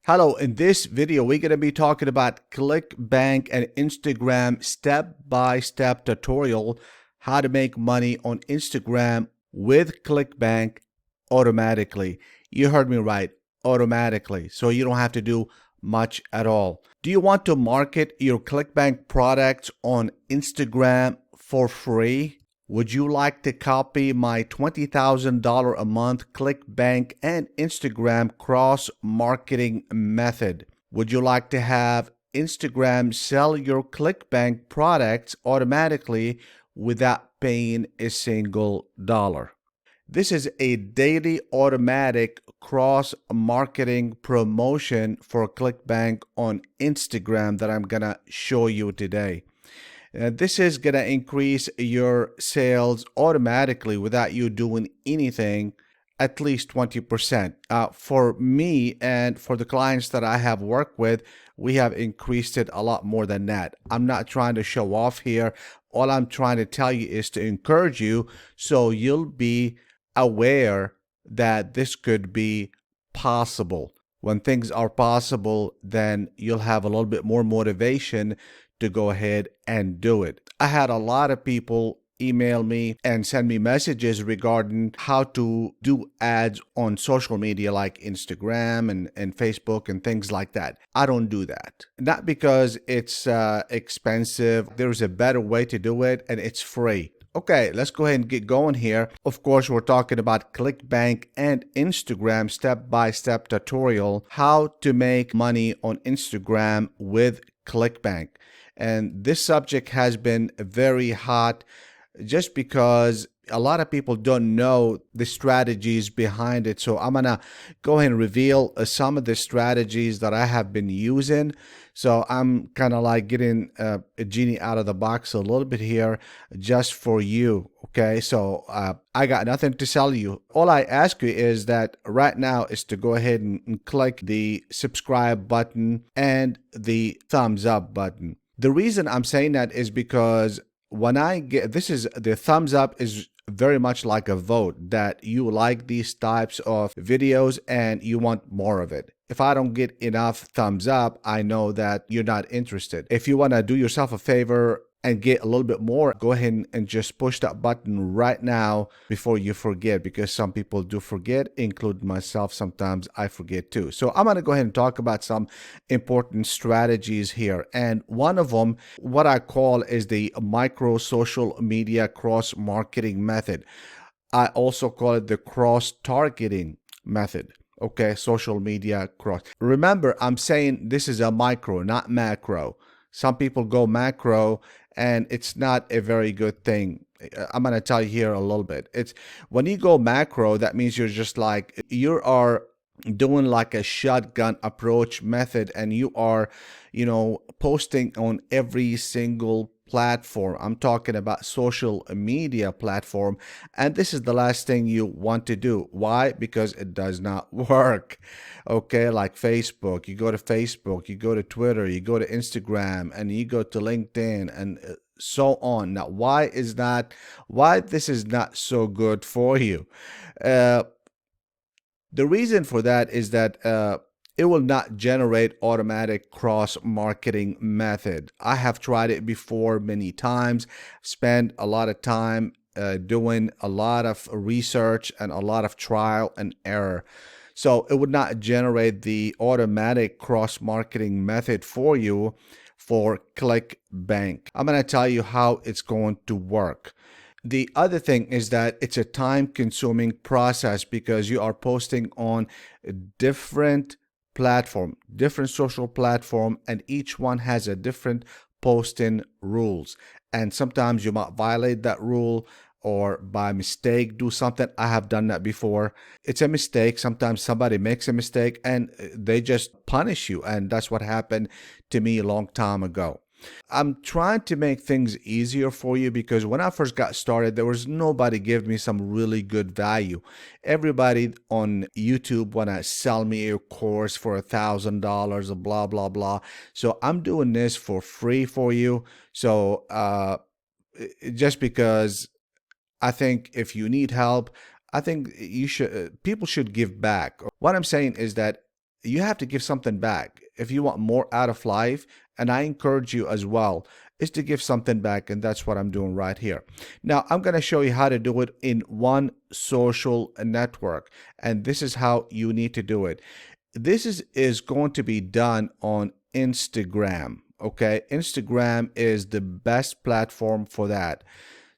Hello, in this video, we're going to be talking about Clickbank and Instagram step-by-step tutorial, how to make money on Instagram with Clickbank automatically. You heard me right, automatically. So you don't have to do much at all. Do you want to market your Clickbank products on Instagram for free? Would you like to copy my $20,000 a month Clickbank and Instagram cross-marketing method? Would you like to have Instagram sell your Clickbank products automatically without paying a single dollar? This is a daily automatic cross-marketing promotion for Clickbank on Instagram that I'm gonna show you today. This is going to increase your sales automatically without you doing anything, at least 20%. For me and for the clients that I have worked with, we have increased it a lot more than that. I'm not trying to show off here. All I'm trying to tell you is to encourage you so you'll be aware that this could be possible. When things are possible, then you'll have a little bit more motivation to go ahead and do it. I had a lot of people email me and send me messages regarding how to do ads on social media like Instagram and Facebook and things like that. I don't do that. Not because it's expensive. There's a better way to do it and it's free. Okay, let's go ahead and get going here. Of course, we're talking about Clickbank and Instagram step-by-step tutorial, how to make money on Instagram with Clickbank. And this subject has been very hot just because a lot of people don't know the strategies behind it. So I'm going to go ahead and reveal some of the strategies that I have been using. So I'm kind of like getting a genie out of the box a little bit here just for you. Okay, so I got nothing to sell you. All I ask you is that right now is to go ahead and click the subscribe button and the thumbs up button. The reason I'm saying that is because when I get the thumbs up is very much like a vote that you like these types of videos and you want more of it. If I don't get enough thumbs up, I know that you're not interested. If you want to do yourself a favor and get a little bit more, go ahead and just push that button right now before you forget, because some people do forget, including myself. Sometimes I forget too. So I'm going to go ahead and talk about some important strategies here. And one of them, what I call is the micro social media cross marketing method. I also call it the cross targeting method. Okay, social media cross. Remember, I'm saying this is a micro, not macro. Some people go macro and it's not a very good thing. I'm going to tell you here a little bit. It's when you go macro, that means you're just like, you are doing like a shotgun approach method and you are, posting on every single platform. I'm talking about social media platform. And this is the last thing you want to do. Why? Because it does not work. Okay. Like Facebook, you go to Facebook, you go to Twitter, you go to Instagram, and you go to LinkedIn and so on. Now, why this is not so good for you? The reason for that is that it will not generate automatic cross marketing method. I have tried it before many times, spent a lot of time doing a lot of research and a lot of trial and error. So it would not generate the automatic cross marketing method for you for Clickbank. I'm going to tell you how it's going to work. The other thing is that it's a time-consuming process because you are posting on different different social platform, and each one has a different posting rules. And sometimes you might violate that rule or by mistake do something. I have done that before. It's a mistake. Sometimes somebody makes a mistake and they just punish you. And that's what happened to me a long time ago. I'm trying to make things easier for you because when I first got started, there was nobody give me some really good value. Everybody on YouTube want to sell me a course for $1,000 blah, blah, blah. So I'm doing this for free for you. So just because I think if you need help, I think people should give back. What I'm saying is that you have to give something back if you want more out of life. And I encourage you as well is to give something back, and that's what I'm doing right here. Now I'm going to show you how to do it in one social network, and this is how you need to do it. This is going to be done on Instagram. Okay, Instagram is the best platform for that.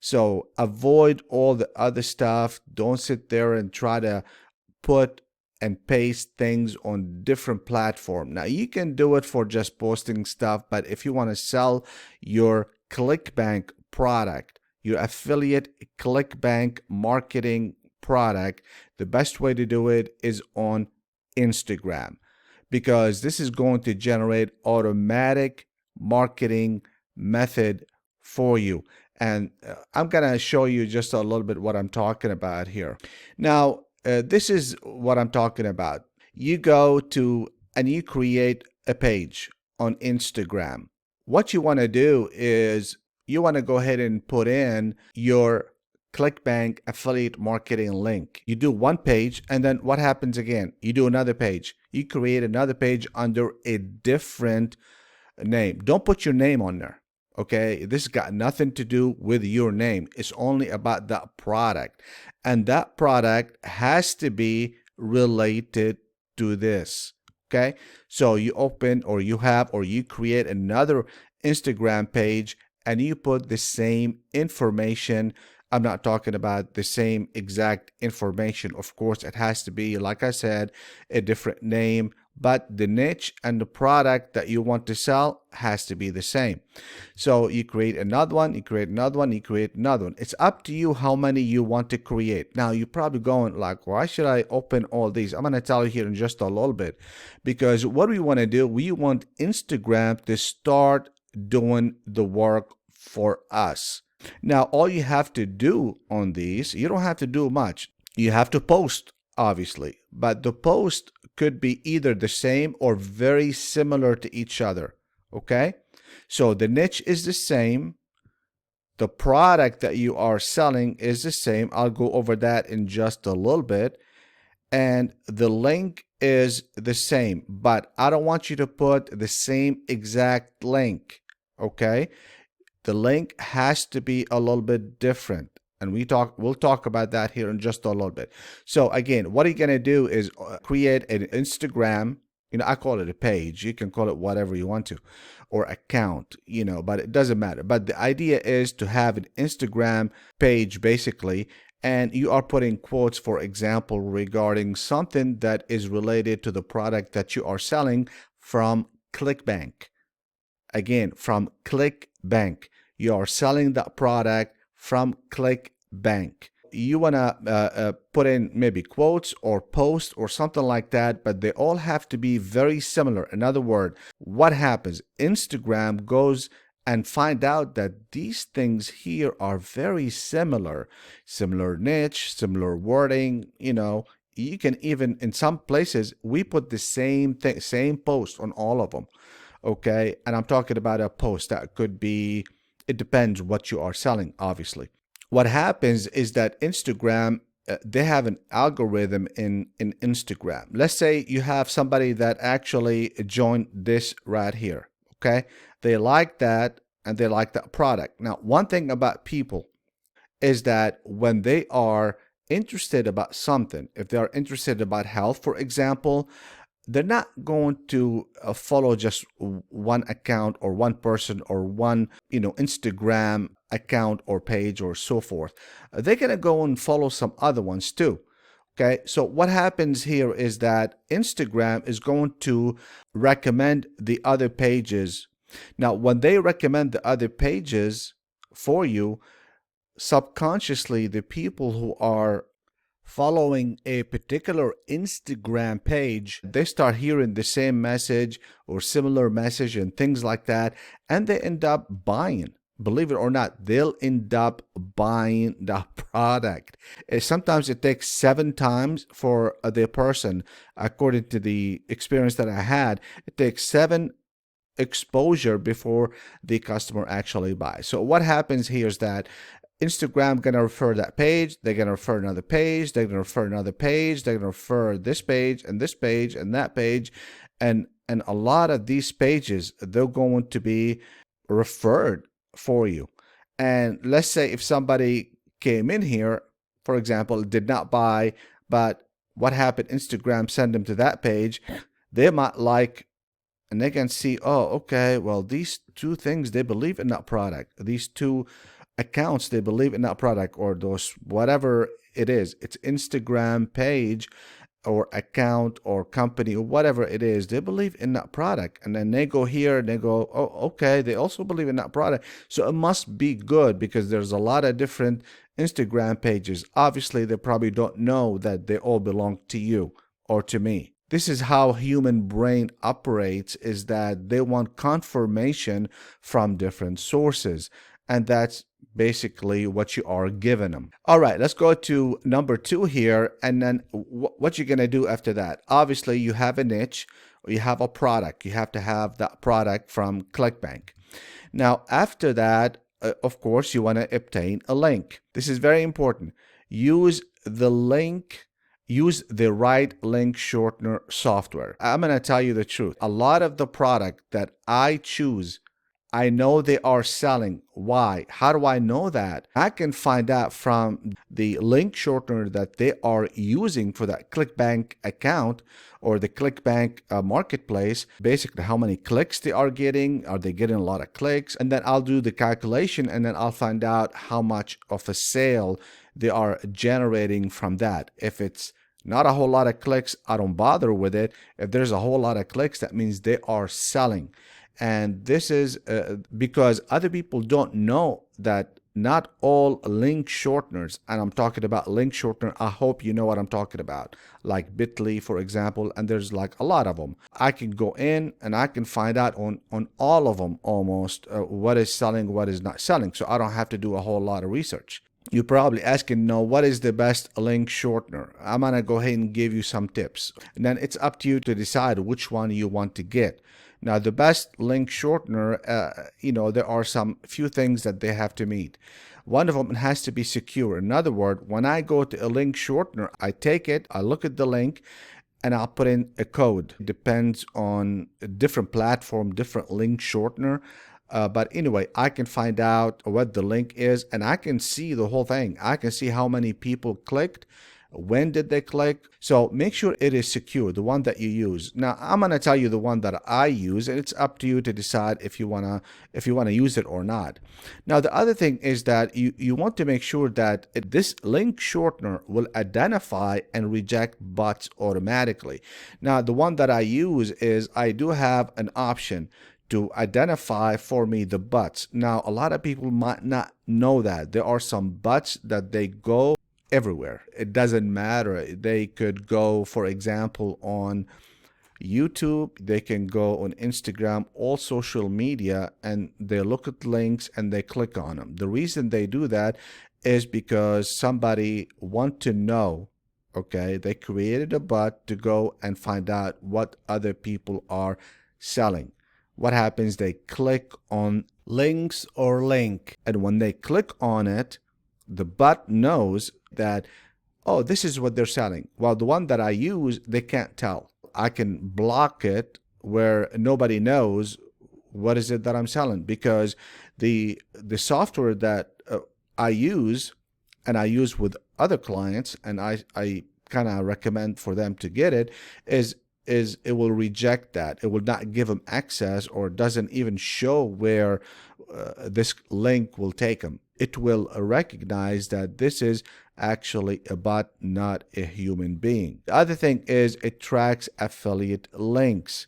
So avoid all the other stuff. Don't sit there and try to put and paste things on different platform. Now you can do it for just posting stuff, but if you want to sell your Clickbank product, your affiliate Clickbank marketing product, the best way to do it is on Instagram, because this is going to generate automatic marketing method for you. And I'm going to show you just a little bit what I'm talking about here. Now, this is what I'm talking about. You go to and you create a page on Instagram. What you want to do is you want to go ahead and put in your Clickbank affiliate marketing link. You do one page, and then what happens again? You do another page. You create another page under a different name. Don't put your name on there. Okay, this got nothing to do with your name. It's only about that product, and that product has to be related to this. Okay, so you open or you have or you create another Instagram page and you put the same information. I'm not talking about the same exact information. Of course, it has to be, like I said, a different name, but the niche and the product that you want to sell has to be the same. So you create another one, you create another one, you create another one. It's up to you how many you want to create. Now you're probably going like, why should I open all these? I'm going to tell you here in just a little bit, because what we want to do, we want Instagram to start doing the work for us. Now, all you have to do on these, you don't have to do much. You have to post, obviously, but the post could be either the same or very similar to each other. Okay? So the niche is the same. The product that you are selling is the same. I'll go over that in just a little bit. And the link is the same, but I don't want you to put the same exact link. Okay? The link has to be a little bit different, and we'll talk about that here in just a little bit. So again, what you're gonna do is create an Instagram. I call it a page. You can call it whatever you want to, or account. But it doesn't matter. But the idea is to have an Instagram page basically, and you are putting quotes, for example, regarding something that is related to the product that you are selling from Clickbank. Again, from Clickbank. You are selling that product from Clickbank. You want to put in maybe quotes or posts or something like that, but they all have to be very similar. In other words, what happens? Instagram goes and find out that these things here are very similar. Similar niche, similar wording, You can even, in some places, we put the same thing, same post on all of them. Okay, and I'm talking about a post that could be, it depends what you are selling, obviously. What happens is that Instagram, they have an algorithm in Instagram. Let's say you have somebody that actually joined this right here. Okay, they like that and they like that product. Now, one thing about people is that when they are interested about something, if they are interested about health, for example, they're not going to follow just one account or one person or one, Instagram account or page or so forth. They're going to go and follow some other ones too. Okay. So what happens here is that Instagram is going to recommend the other pages. Now, when they recommend the other pages for you, subconsciously, the people who are following a particular Instagram page, they start hearing the same message or similar message and things like that, and they end up buying. Believe it or not, they'll end up buying the product. Sometimes it takes 7 times for the person, according to the experience that I had, it takes 7 exposure before the customer actually buys. So what happens here is that Instagram gonna refer that page, they're gonna refer another page, they're gonna refer another page, they're gonna refer this page and this page and that page, and a lot of these pages they're going to be referred for you. And let's say if somebody came in here, for example, did not buy, but what happened? Instagram sent them to that page. They might like, and they can see, oh, okay, well, these two things, they believe in that product. These two accounts, they believe in that product, or those, whatever it is, it's Instagram page or account or company or whatever it is, they believe in that product. And then they go here and they go, oh, okay, they also believe in that product. So it must be good, because there's a lot of different Instagram pages. Obviously, they probably don't know that they all belong to you or to me. This is how human brain operates, is that they want confirmation from different sources. And that's basically what you are giving them. All right, let's go to number 2 here. And then what you're going to do after that. Obviously, you have a niche or you have a product. You have to have that product from Clickbank. Now, after that, of course, you want to obtain a link. This is very important. Use the right link shortener software. I'm going to tell you the truth. A lot of the product that I choose, I know they are selling. Why? How do I know that? I can find out from the link shortener that they are using for that Clickbank account or the Clickbank marketplace. Basically, how many clicks they are getting. Are they getting a lot of clicks? And then I'll do the calculation, and then I'll find out how much of a sale they are generating from that. If it's not a whole lot of clicks, I don't bother with it. If there's a whole lot of clicks, that means they are selling. And this is because other people don't know that not all link shorteners, and I'm talking about link shortener, I hope you know what I'm talking about, like Bitly, for example, and there's like a lot of them. I can go in and I can find out on all of them almost what is selling, what is not selling. So I don't have to do a whole lot of research. You're probably asking, no, what is the best link shortener? I'm going to go ahead and give you some tips. And then it's up to you to decide which one you want to get. Now, the best link shortener, there are some few things that they have to meet. One of them, it has to be secure. In other words, when I go to a link shortener, I take it, I look at the link, and I'll put in a code. It depends on a different platform, different link shortener. But anyway, I can find out what the link is, and I can see the whole thing. I can see how many people clicked, when did they click. So make sure it is secure, the one that you use. Now, I'm going to tell you the one that I use, and it's up to you to decide if you want to use it or not. Now, the other thing is that you want to make sure that this link shortener will identify and reject bots automatically. Now, the one that I use is I do have an option to identify for me the bots. Now, a lot of people might not know that. There are some bots that they go everywhere. It doesn't matter. They could go, for example, on YouTube, they can go on Instagram, all social media, and they look at links and they click on them. The reason they do that is because somebody want to know, okay, they created a bot to go and find out what other people are selling. What happens? They click on links or link. And when they click on it, the bot knows that, oh, this is what they're selling. Well, the one that I use, they can't tell. I can block it where nobody knows what is it that I'm selling, because the software that I use, and I use with other clients, and I kind of recommend for them to get it, is it will reject that. It will not give them access, or doesn't even show where this link will take them. It will recognize that this is actually a bot, not a human being. The other thing is it tracks affiliate links.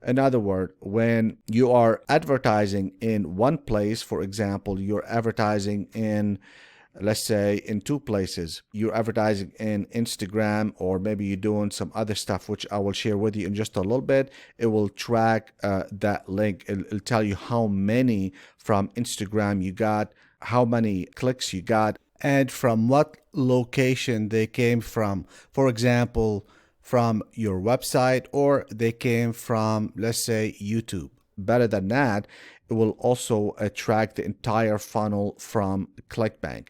In other words, when you are advertising in one place, for example, you're advertising in, let's say, in two places. You're advertising in Instagram, or maybe you're doing some other stuff, which I will share with you in just a little bit. It will track that link. It'll tell you how many from Instagram you got, how many clicks you got, and from what location they came from. For example, from your website, or they came from, let's say, YouTube. better than that, it will also attract the entire funnel from Clickbank.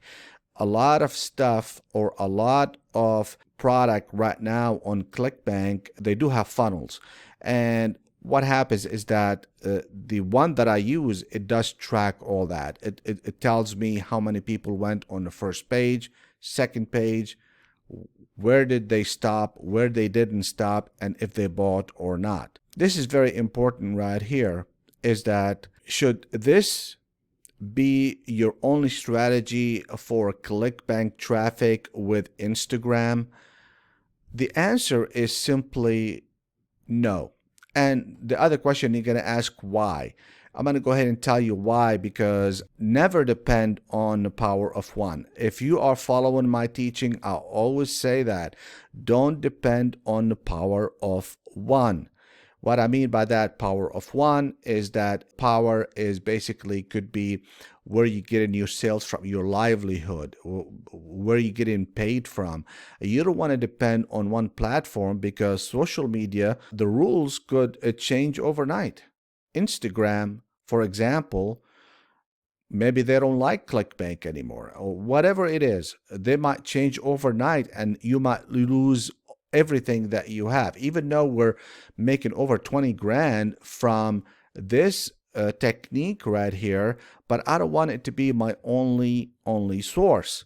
A lot of stuff or a lot of product right now on Clickbank, they do have funnels. And what happens is that the one that I use, it does track all that. It tells me how many people went on the first page, second page, where did they stop, where they didn't stop, and if they bought or not. This is very important right here, is that should this be your only strategy for ClickBank traffic with Instagram? The answer is simply no. And the other question you're going to ask, why? I'm going to go ahead and tell you why, because never depend on the power of one. If you are following my teaching, I'll always say that don't depend on the power of one. What I mean by that power of one is that power is basically could be where you getting your sales from, your livelihood, where you getting paid from. You don't want to depend on one platform because social media, the rules could change overnight. Instagram, for example, maybe they don't like ClickBank anymore or whatever it is. They might change overnight and you might lose everything that you have. Even though we're making over 20 grand from this technique right here, but I don't want it to be my only source.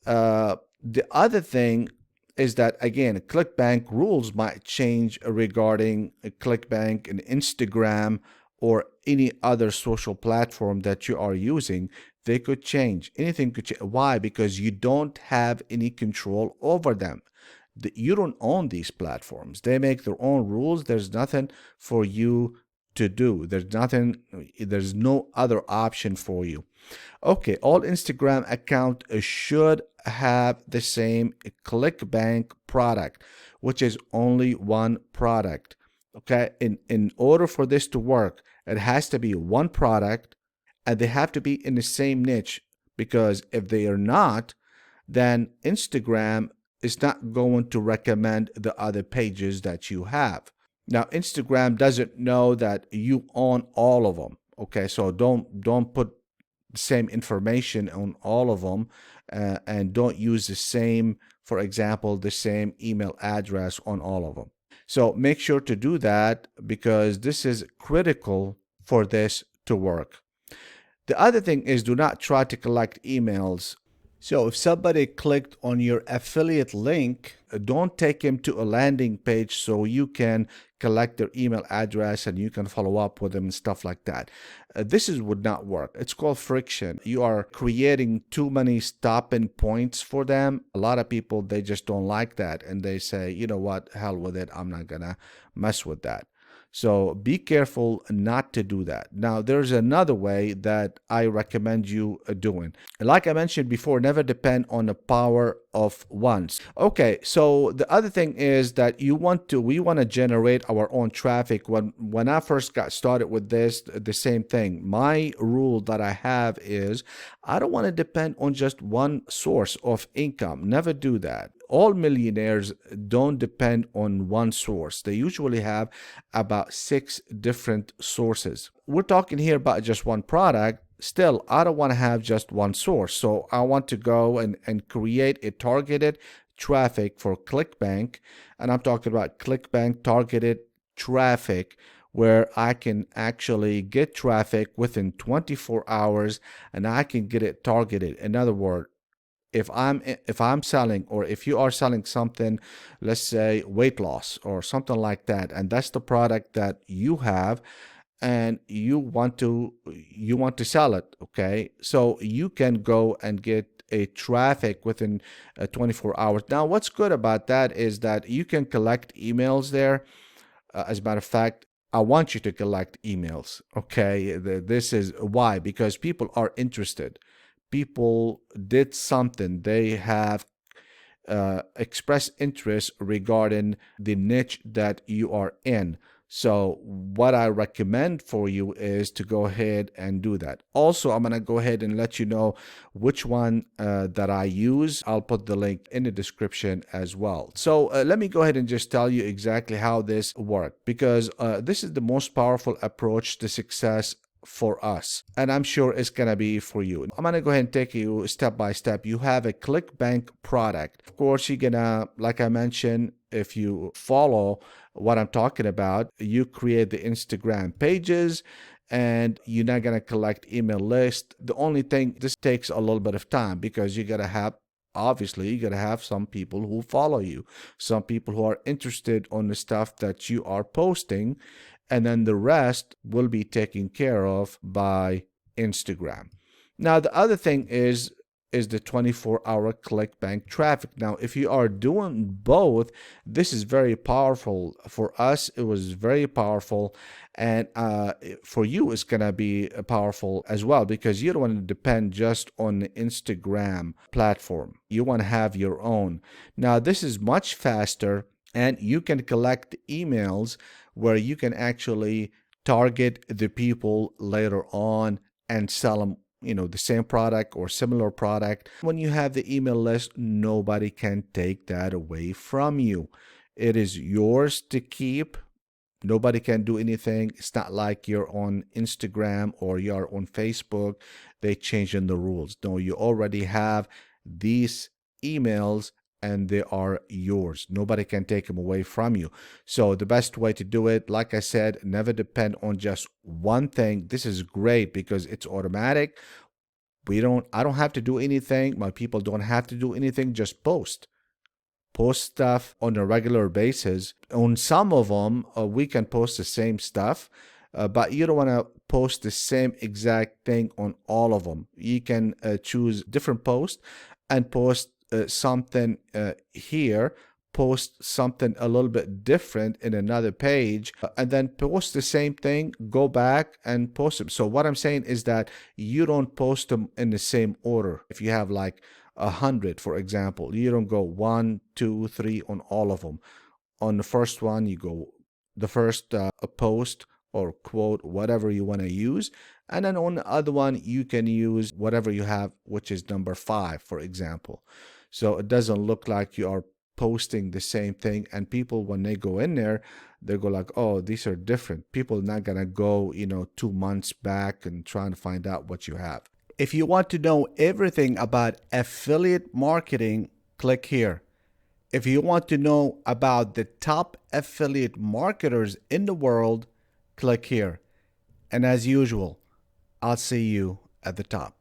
The other thing is that, again, ClickBank rules might change regarding ClickBank and Instagram or any other social platform that you are using. They could change. Anything could change. Why? Because you don't have any control over them. You don't own these platforms. They make their own rules. There's nothing for you to do. There's no other option for you. Okay, all Instagram account should have the same ClickBank product, which is only one product. Okay, in order for this to work, it has to be one product and they have to be in the same niche, because if they are not, then Instagram is not going to recommend the other pages that you have. Now, Instagram doesn't know that you own all of them. Okay, so don't put the same information on all of them, and don't use the same, for example, the same email address on all of them. So make sure to do that because this is critical for this to work. The other thing is, do not try to collect emails. So if somebody clicked on your affiliate link, don't take him to a landing page so you can collect their email address and you can follow up with them and stuff like that. Would not work. It's called friction. You are creating too many stopping points for them. A lot of people, they just don't like that and they say, you know what, hell with it. I'm not gonna mess with that. So be careful not to do that. Now, there's another way that I recommend you doing. Like I mentioned before, never depend on the power of ones. Okay, so the other thing is that we want to generate our own traffic. When I first got started with this, the same thing. My rule that I have is I don't want to depend on just one source of income. Never do that. All millionaires don't depend on one source. They usually have about 6 different sources. We're talking here about just one product. Still, I don't want to have just one source. So I want to go and create a targeted traffic for ClickBank. And I'm talking about ClickBank targeted traffic, where I can actually get traffic within 24 hours and I can get it targeted. In other words, if I'm selling, or if you are selling something, let's say weight loss or something like that, and that's the product that you have and you want to sell it, okay, so you can go and get a traffic within 24 hours. Now, what's good about that is that you can collect emails there. As a matter of fact, I want you to collect emails, okay? This is why, because people are interested. People did something. They have expressed interest regarding the niche that you are in. So what I recommend for you is to go ahead and do that. Also, I'm going to go ahead and let you know which one that I use. I'll put the link in the description as well. So let me go ahead and just tell you exactly how this works, because this is the most powerful approach to success for us, and I'm sure it's gonna be for you. I'm gonna go ahead and take you step by step. You have a Clickbank product. Of course, you're gonna, like I mentioned, if you follow what I'm talking about, you create the Instagram pages and you're not gonna collect email list. The only thing, this takes a little bit of time because you gotta have, obviously you gotta have some people who follow you, some people who are interested on the stuff that you are posting, and then the rest will be taken care of by Instagram. Now, the other thing is the 24-hour Clickbank traffic. Now, if you are doing both, this is very powerful. For us, it was very powerful, and for you, it's gonna be powerful as well, because you don't want to depend just on the Instagram platform. You want to have your own. Now, this is much faster, and you can collect emails where you can actually target the people later on and sell them, the same product or similar product. When you have the email list, nobody can take that away from you. It is yours to keep. Nobody can do anything. It's not like you're on Instagram or you're on Facebook. They changing the rules. No, you already have these emails and they are yours. Nobody can take them away from you. So the best way to do it, like I said, never depend on just one thing. This is great because it's automatic. I don't have to do anything. My people don't have to do anything. Just post stuff on a regular basis. On some of them, we can post the same stuff, but you don't want to post the same exact thing on all of them. You can choose different posts and post something here, post something a little bit different in another page, and then post the same thing, go back and post them. So what I'm saying is that you don't post them in the same order. If you have like 100, for example, you don't go 1, 2, 3 on all of them. On the first one, you go the first post or quote, whatever you want to use. And then on the other one, you can use whatever you have, which is number 5, for example. So it doesn't look like you are posting the same thing. And people, when they go in there, they go like, oh, these are different. People are not going to go, 2 months back and trying to find out what you have. If you want to know everything about affiliate marketing, click here. If you want to know about the top affiliate marketers in the world, click here. And as usual, I'll see you at the top.